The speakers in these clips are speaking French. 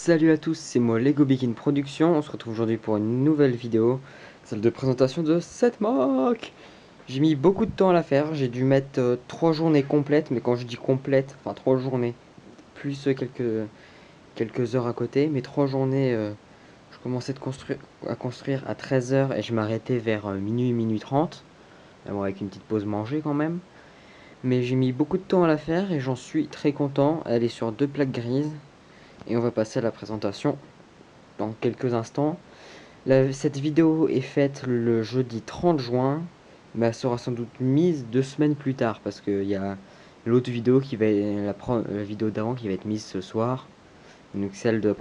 Salut à tous, c'est moi Lego Begin Production. On se retrouve aujourd'hui pour une nouvelle vidéo, celle de présentation de cette mock. J'ai mis beaucoup de temps à la faire, j'ai dû mettre 3 journées complètes, mais quand je dis complète, enfin 3 journées, plus quelques heures à côté, mais 3 journées, je commençais à construire à 13 heures et je m'arrêtais vers minuit, minuit 30, bon, avec une petite pause manger quand même. Mais j'ai mis beaucoup de temps à la faire et j'en suis très content. Elle est sur 2 plaques grises et on va passer à la présentation dans quelques instants. Cette vidéo est faite le jeudi 30 juin, mais elle sera sans doute mise 2 semaines plus tard parce qu'il y a l'autre vidéo qui va être la vidéo d'avant qui va être mise ce soir. Donc celle de la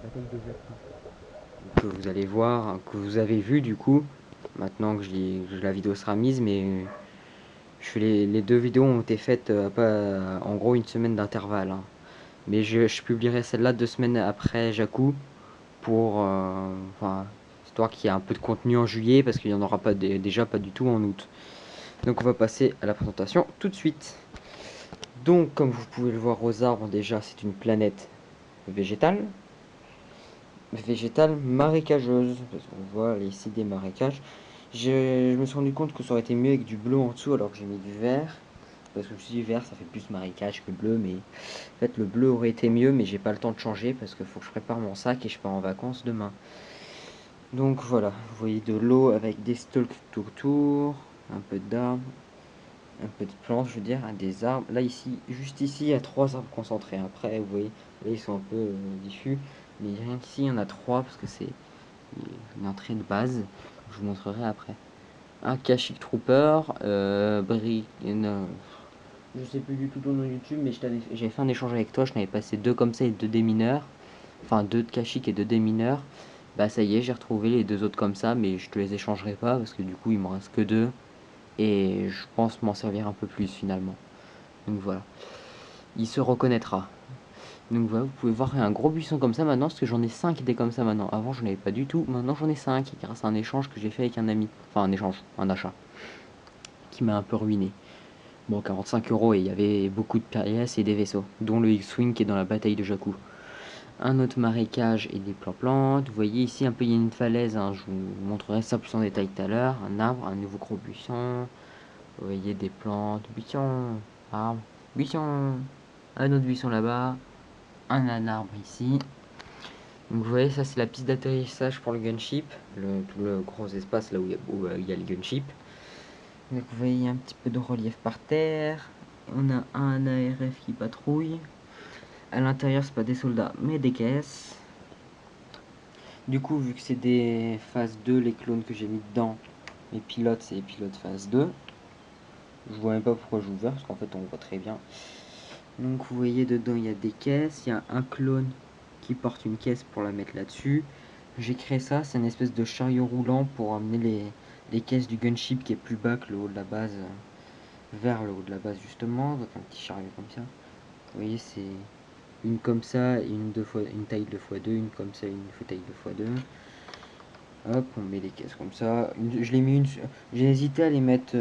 bataille de Jakku que vous allez voir, que vous avez vu du coup. Maintenant que la vidéo sera mise, mais les 2 vidéos ont été faites en gros une semaine d'intervalle, hein. Mais je publierai celle-là 2 semaines après Jakku pour enfin, histoire qu'il y ait un peu de contenu en juillet parce qu'il n'y en aura pas déjà pas du tout en août. Donc on va passer à la présentation tout de suite. Donc comme vous pouvez le voir aux arbres, déjà c'est une planète végétale, marécageuse, parce qu'on voit ici des marécages. Je me suis rendu compte que ça aurait été mieux avec du bleu en dessous alors que j'ai mis du vert. Parce que je me suis dit vert ça fait plus marécage que bleu, mais en fait le bleu aurait été mieux, mais j'ai pas le temps de changer parce qu'il faut que je prépare mon sac et je pars en vacances demain. Donc voilà, vous voyez de l'eau avec des stalks tout autour, un peu d'arbres, un peu de plantes, je veux dire, hein, des arbres. Là, ici, juste ici, il y a 3 arbres concentrés. Après, vous voyez, là, ils sont un peu diffus. Mais rien qu'ici, il y en a 3 parce que c'est une entrée de base. Je vous montrerai après. Un Kashyyyk Trooper, je sais plus du tout ton nom YouTube, mais j'avais fait un échange avec toi. Je t'avais passé 2 comme ça et 2 démineurs. Enfin, 2 de Kashyyyk et 2 démineurs. Bah ça y est, j'ai retrouvé les 2 autres comme ça, mais je te les échangerai pas parce que du coup il m'en reste que 2 et je pense m'en servir un peu plus finalement. Donc voilà, il se reconnaîtra. Donc voilà, vous pouvez voir un gros buisson comme ça maintenant parce que j'en ai 5 des comme ça maintenant. Avant j'en avais pas du tout, maintenant j'en ai 5 grâce à un échange que j'ai fait avec un ami. Enfin un échange, un achat qui m'a un peu ruiné. Bon, 45 € et il y avait beaucoup de pièces et des vaisseaux, dont le X-Wing qui est dans la bataille de Jakku. Un autre marécage et des plantes. Vous voyez ici un peu il y a une falaise, hein. Je vous montrerai ça plus en détail tout à l'heure. Un arbre, un nouveau gros buisson. Vous voyez des plantes, buisson, arbre, buisson, un autre buisson là-bas, un arbre ici. Donc vous voyez ça c'est la piste d'atterrissage pour le gunship, tout le gros espace là où il y a le gunship. Donc vous voyez un petit peu de relief par terre. On a un ARF qui patrouille. À l'intérieur c'est pas des soldats mais des caisses. Du coup, vu que c'est des phase 2, les clones que j'ai mis dedans, mes pilotes, c'est les pilotes phase 2. Je vois même pas pourquoi j'ai ouvert, parce qu'en fait, on voit très bien. Donc, vous voyez, dedans, il y a des caisses. Il y a un clone qui porte une caisse pour la mettre là-dessus. J'ai créé ça, c'est une espèce de chariot roulant pour amener les caisses du gunship qui est plus bas que le haut de la base, vers le haut de la base, justement. Donc, un petit chariot comme ça. Vous voyez, c'est une comme ça, une taille 2x2, une comme ça, une taille 2x2. Hop, on met les caisses comme ça. Je l'ai mis j'ai hésité à les mettre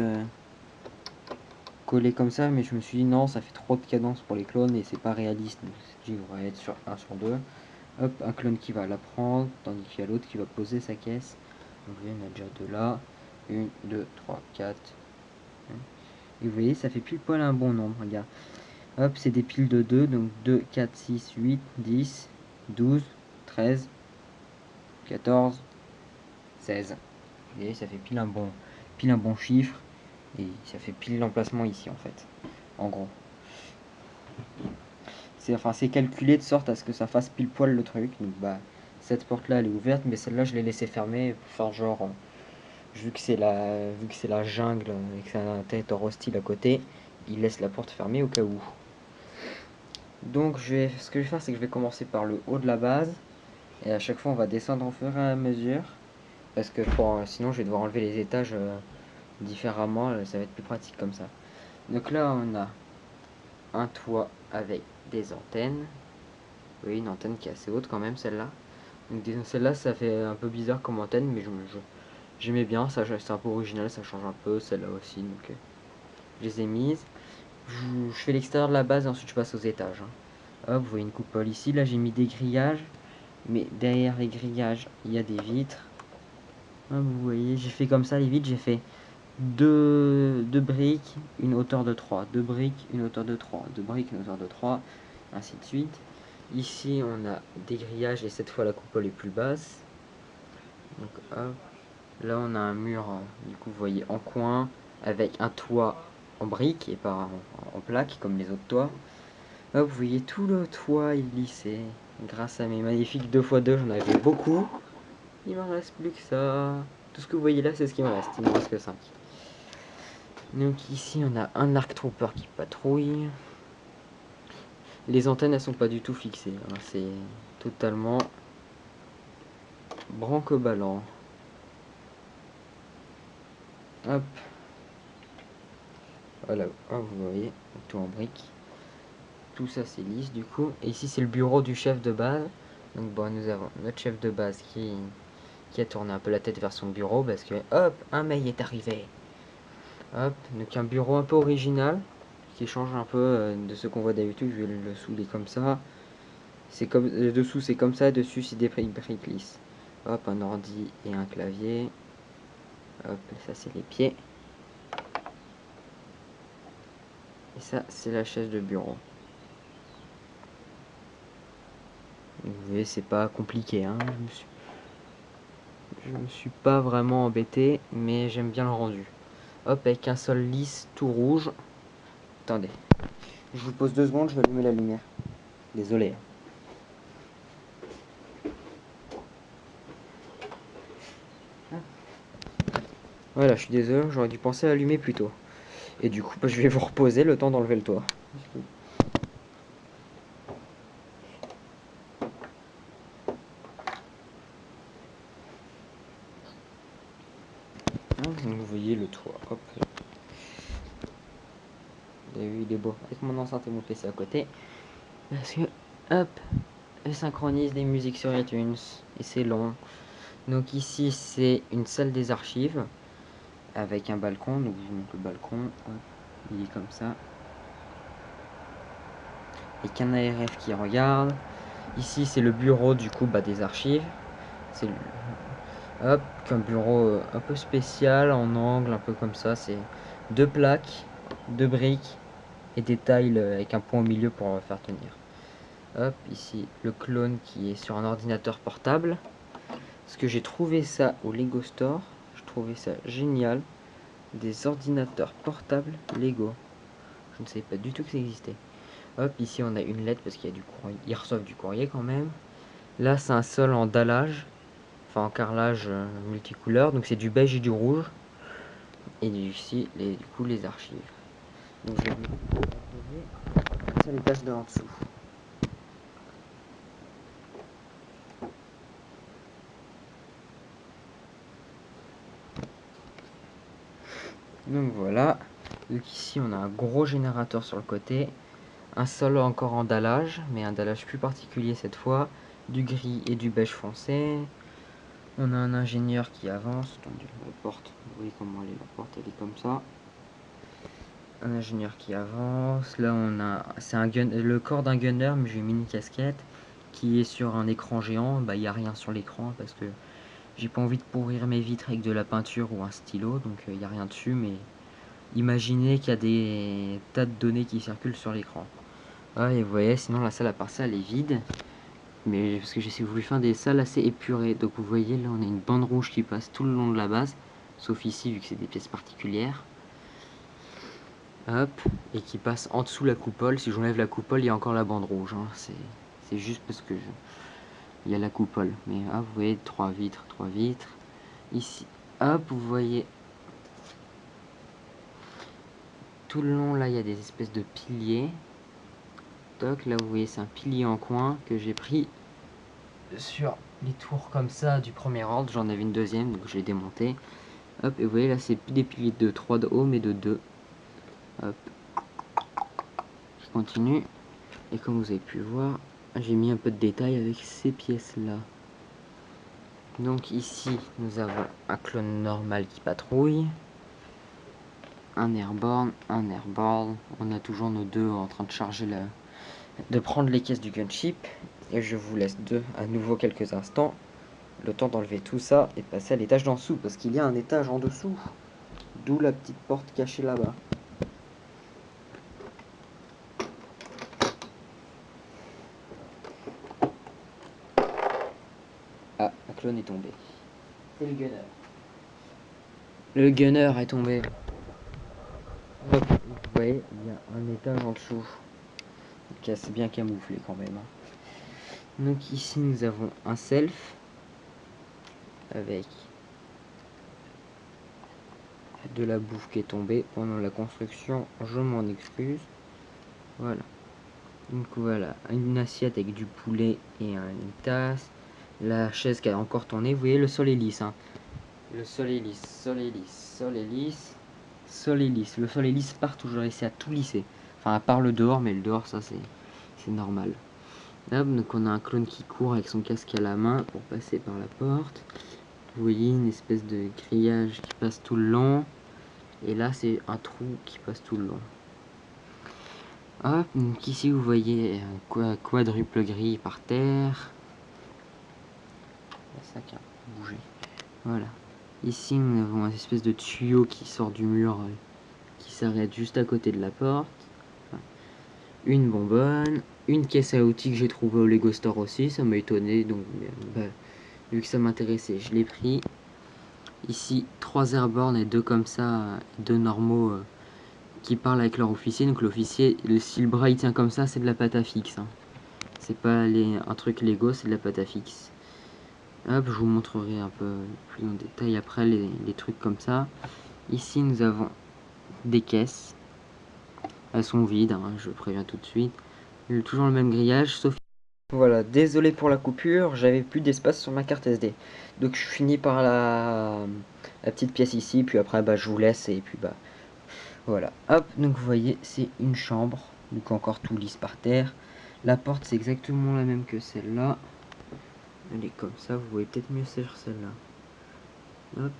collées comme ça, mais je me suis dit non, ça fait trop de cadence pour les clones et c'est pas réaliste. Donc je me suis dit, on va être sur 1 sur 2. Hop, un clone qui va la prendre, tandis qu'il y a l'autre qui va poser sa caisse. Donc il y en a déjà 2 là. 1, 2, 3, 4. Et vous voyez, ça fait pile poil un bon nombre, regarde. Hop, c'est des piles de 2, donc 2, 4, 6, 8, 10, 12, 13, 14, 16. Vous voyez, ça fait pile un bon chiffre. Et ça fait pile l'emplacement ici en fait. En gros. C'est calculé de sorte à ce que ça fasse pile poil le truc. Donc bah cette porte là elle est ouverte, mais celle-là je l'ai laissée fermée pour faire genre vu que c'est la jungle et que c'est un territoire hostile à côté, il laisse la porte fermée au cas où. Donc ce que je vais faire c'est que je vais commencer par le haut de la base. Et à chaque fois on va descendre au fur et à mesure. Parce que sinon je vais devoir enlever les étages différemment, ça va être plus pratique comme ça. Donc là on a un toit avec des antennes. Oui, une antenne qui est assez haute quand même, celle-là. Donc celle-là, ça fait un peu bizarre comme antenne, mais j'aimais bien, c'est un peu original, ça change un peu, celle-là aussi, donc je les ai mises. Je fais l'extérieur de la base et ensuite je passe aux étages, hein. Hop, vous voyez une coupole ici. Là, j'ai mis des grillages. Mais derrière les grillages, il y a des vitres. Hop, vous voyez, j'ai fait comme ça les vitres. J'ai fait deux briques, une hauteur de 3. Deux briques, une hauteur de 3. Deux briques, une hauteur de 3. Ainsi de suite. Ici, on a des grillages et cette fois, la coupole est plus basse. Donc, hop. Là, on a un mur, du coup, vous voyez, en coin, avec un toit en briques et pas en plaques, comme les autres toits. Hop, vous voyez, tout le toit est lissé. Grâce à mes magnifiques 2x2, j'en avais beaucoup. Il m'en reste plus que ça. Tout ce que vous voyez là, c'est ce qui me reste. Il m'en reste que 5. Donc ici, on a un Arc Trooper qui patrouille. Les antennes, elles sont pas du tout fixées, hein. C'est totalement branque-ballant. Hop. Voilà, hop, vous voyez, tout en briques. Tout ça c'est lisse du coup. Et ici c'est le bureau du chef de base. Donc bon, nous avons notre chef de base qui a tourné un peu la tête vers son bureau parce que hop, un mail est arrivé. Hop, donc un bureau un peu original qui change un peu de ce qu'on voit d'habitude. Je vais le souder comme ça. C'est comme dessous c'est comme ça, dessus c'est des briques lisses. Hop, un ordi et un clavier. Hop, ça c'est les pieds. Et ça c'est la chaise de bureau. Vous voyez, c'est pas compliqué, hein. Je me suis pas vraiment embêté, mais j'aime bien le rendu. Hop, avec un sol lisse tout rouge. Attendez, je vous pose 2 secondes, je vais allumer la lumière. Désolé. Voilà, je suis désolé, j'aurais dû penser à allumer plus tôt. Et du coup, je vais vous reposer le temps d'enlever le toit. Donc vous voyez le toit. Hop. Vous avez vu, il est beau. Avec mon enceinte et mon PC à côté. Parce que, hop, je synchronise des musiques sur iTunes. Et c'est long. Donc ici, c'est une salle des archives. Avec un balcon. Donc je vous montre le balcon. Hop, il est comme ça. Et qu'un ARF qui regarde. Ici, c'est le bureau du coup des archives. C'est hop, un bureau un peu spécial en angle, un peu comme ça. C'est 2 plaques, 2 briques et des tiles avec un point au milieu pour faire tenir. Hop, ici le clone qui est sur un ordinateur portable. Parce que j'ai trouvé ça au Lego Store. Je trouvais ça génial. Des ordinateurs portables Lego. Je ne savais pas du tout que ça existait. Hop, ici on a une lettre parce qu'il y a du courrier. Ils reçoivent du courrier quand même. Là, c'est un sol en dallage. Enfin, en carrelage multicouleur. Donc, c'est du beige et du rouge. Et ici, du coup, les archives. Donc, je vais vous poser sur l'étage de en dessous. Donc, voilà. Donc, ici, on a un gros générateur sur le côté. Un sol encore en dallage, mais un dallage plus particulier cette fois. Du gris et du beige foncé. On a un ingénieur qui avance. Attendez, la porte. Vous voyez comment elle est, la porte, elle est comme ça. Un ingénieur qui avance. Là, on a, c'est le corps d'un gunner, mais j'ai mis une casquette qui est sur un écran géant. Bah, il n'y a rien sur l'écran parce que j'ai pas envie de pourrir mes vitres avec de la peinture ou un stylo, donc il n'y a rien dessus. Mais imaginez qu'il y a des tas de données qui circulent sur l'écran. Ah, et vous voyez, sinon la salle à part ça, elle est vide. Mais parce que j'ai voulu faire des salles assez épurées. Donc vous voyez, là, on a une bande rouge qui passe tout le long de la base, sauf ici vu que c'est des pièces particulières. Hop, et qui passe en dessous la coupole. Si j'enlève la coupole, il y a encore la bande rouge, hein. C'est juste parce que il y a la coupole. Mais hop, vous voyez, 3 vitres, 3 vitres. Ici, hop, vous voyez tout le long là, il y a des espèces de piliers. Toc, là vous voyez, c'est un pilier en coin que j'ai pris sur les tours comme ça du premier ordre. J'en avais une deuxième, donc je l'ai démonté. Hop, et vous voyez là, c'est plus des piliers de 3 de haut, mais de 2. Hop, je continue. Et comme vous avez pu voir, j'ai mis un peu de détail avec ces pièces-là. Donc ici, nous avons un clone normal qui patrouille. Un airborne, un airborne. On a toujours nos deux en train de charger de prendre les caisses du gunship. Et je vous laisse à nouveau quelques instants, le temps d'enlever tout ça et de passer à l'étage d'en dessous, parce qu'il y a un étage en dessous, d'où la petite porte cachée là-bas. Ah, un clone est tombé. C'est le gunner. Le gunner est tombé. Hop, vous voyez, il y a un étage en dessous. Donc c'est bien camouflé quand même. Donc ici nous avons un self avec de la bouffe qui est tombée pendant la construction, je m'en excuse. Voilà. Donc voilà, une assiette avec du poulet et une tasse. La chaise qui a encore tourné, vous voyez le sol est lisse. Hein. Le sol est lisse, sol est lisse, sol est lisse, sol est lisse. Le sol est lisse partout, j'aurais réussi à tout lisser. Enfin à part le dehors, mais le dehors ça c'est normal. Hop, donc on a un clone qui court avec son casque à la main pour passer par la porte. Vous voyez une espèce de grillage qui passe tout le long. Et là c'est un trou qui passe tout le long. Hop, donc ici vous voyez un quadruple grille par terre. Ça qui a bougé. Voilà. Ici nous avons une espèce de tuyau qui sort du mur, qui s'arrête juste à côté de la porte. Une bonbonne, une caisse à outils que j'ai trouvée au Lego Store aussi, ça m'a étonné, donc bah, vu que ça m'intéressait, je l'ai pris. Ici, 3 airborne et 2 comme ça, 2 normaux qui parlent avec leur officier. Donc l'officier, si le bras il tient comme ça, c'est de la pâte à fixe. Hein. C'est pas un truc Lego, c'est de la pâte à fixe. Hop, je vous montrerai un peu plus en détail après les trucs comme ça. Ici, nous avons des caisses. Elles sont vides, hein, je préviens tout de suite. Toujours le même grillage, sauf... Voilà, désolé pour la coupure, j'avais plus d'espace sur ma carte SD. Donc je finis par la petite pièce ici, puis après bah, je vous laisse et puis bah voilà. Hop, donc vous voyez, c'est une chambre, donc encore tout lisse par terre. La porte c'est exactement la même que celle-là. Elle est comme ça, vous voyez peut-être mieux sur celle-là. Hop.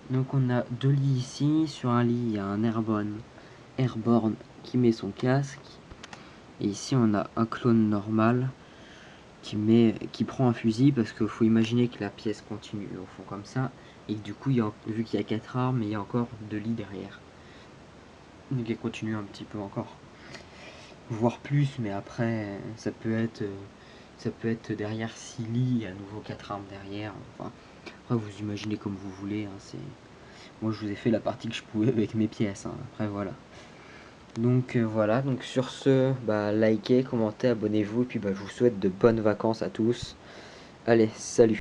Donc on a 2 lits ici, sur un lit il y a un airborne qui met son casque. Et ici on a un clone normal qui prend un fusil parce qu'il faut imaginer que la pièce continue au fond comme ça et que du coup vu qu'il y a 4 armes, il y a encore 2 lits derrière. Donc elle continue un petit peu encore. Voire plus, mais après ça peut être derrière 6 lits et à nouveau 4 armes derrière. Enfin, après vous imaginez comme vous voulez. Hein, moi je vous ai fait la partie que je pouvais avec mes pièces. Hein, après voilà. Donc voilà, donc sur ce, bah, likez, commentez, abonnez-vous, et puis bah, je vous souhaite de bonnes vacances à tous. Allez, salut!